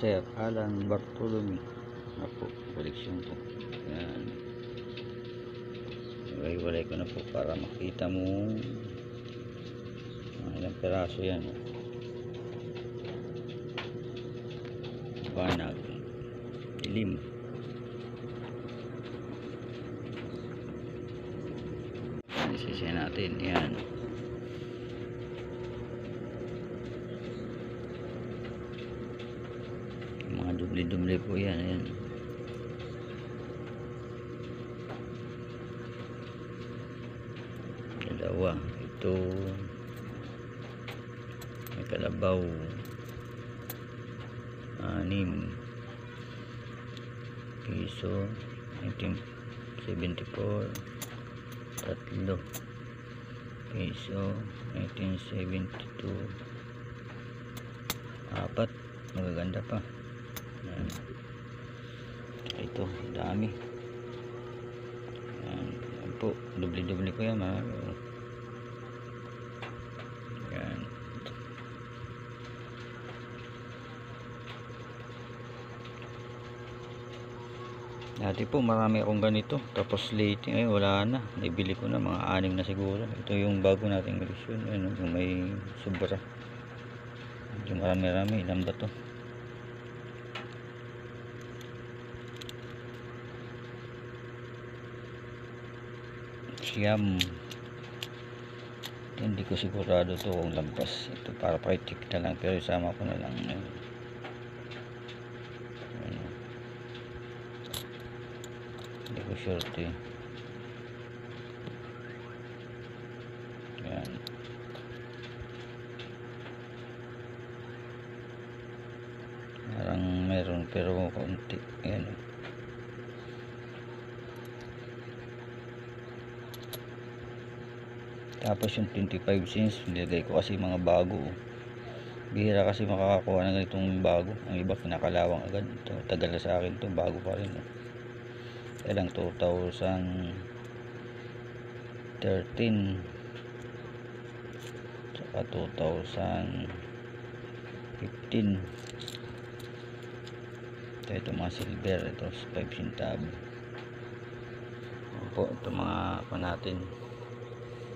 Sir Alan Bartolome na po, koleksyon po. Yan, iwalay ko na po para makita mo ilang peraso yan. Banag, dilim. Isisya natin yan. Mga dubli-dubli po yan. Ayan. Dalawa. Ito may kalabaw. 6 piso 1974. 3 piso 1972. 4 magaganda pa. Yan. Ito dami. Yan po, dubli-dubli ko yan. Yan. Dati po marami akong ganito, tapos late ngayon wala na, naibili ko na mga 6 na siguro. Ito yung bago nating koleksyon, yung may sobra, yung marami-rami. Ilan ba to? Siyam. Hindi ko sigurado to kung lampas. Ito para pa-check na lang, pero isama ko na lang. Hindi ko sure to eh. Yan. Parang meron pero konti. Yan. Tapos yung 25 cents nilagay ko kasi mga bago. Bihira kasi makakakuha ng ganitong bago. Ang iba kinakalawang agad. Ito, tagal na sa akin to, bago pa rin. Kailang 2013 saka 2015. Ito mga silver. Ito 5 centavo po. Ito mga pa natin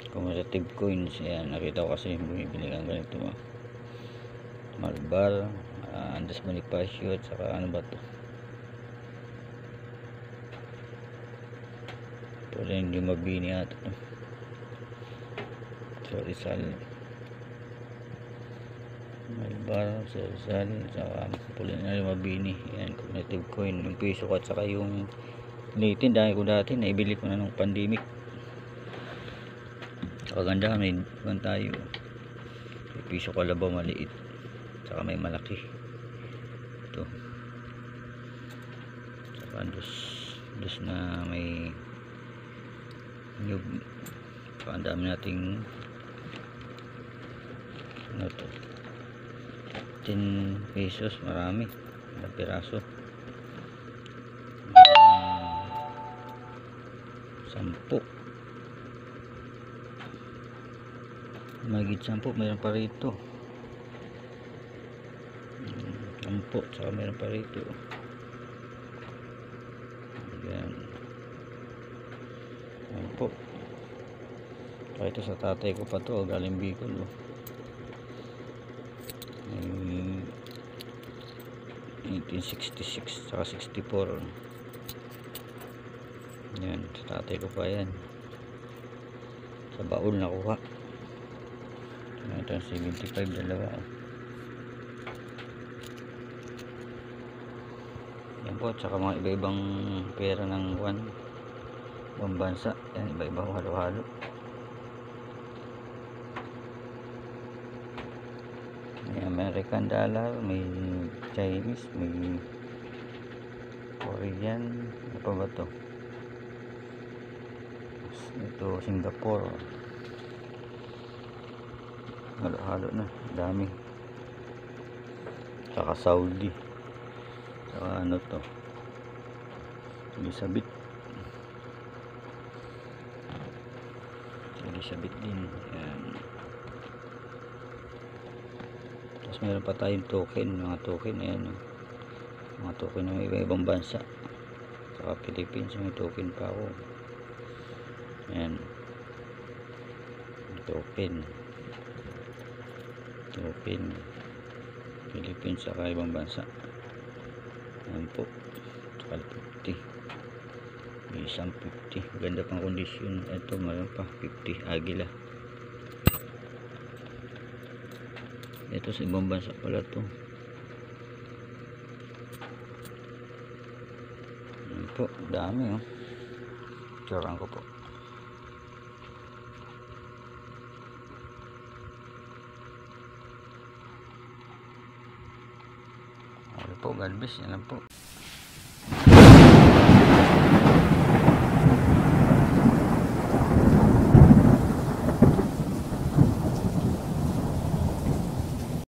cumulative coins. Ayan, nakita ko kasi bumibili ng ganito. Malbar, Andres Bonifacio, at saka ano ba to, ito rin yung Mabini ata to. So Rizal, Malbar, so Rizal, saka pulin na yung Mabini. Ayan, cumulative coin, yung piso ko at saka yung litin. Dahil ko dati naibili ko na nung pandemic. Kaganda, may buwan tayo. May piso kalabaw maliit, saka may malaki. Ito saka dos na may nyug. Saka ang dami nating ano to, 10 pesos, marami, ilang piraso. 10 magigit 10, mayroon pa rito. 10, saka mayroon pa rito. Ayan, 10. Saka ito sa tatay ko pa to, galing Bicol. 1966 saka 64. Yan, sa tatay ko pa yan, sa baul nakuha. Ito 75, dalawa. Yan po, tsaka mga iba-ibang pera ng ibang bansa. Yan, iba-ibang halo-halo. May American dollar, may Chinese, may Korean. Ano pa ba to? Ito Singapore. Halo-halo na, dami. Saka Saudi, saka ano to, Elizabeth din. Ayan. Tapos meron pa tayong token, mga token. Ayan, mga token ng iba-ibang bansa. Sa Philippines may token pa ako. Ayan, token Philippines sa ibang bansa. Ayan po, saka 50, isang 50, ganda pang kondisyon. Ito mayroon pa 50 Agila. Ito sa ibang bansa pala to. Ayan po, dami oh. Tsuran ko po. Okay po, God bless. Yan lang po.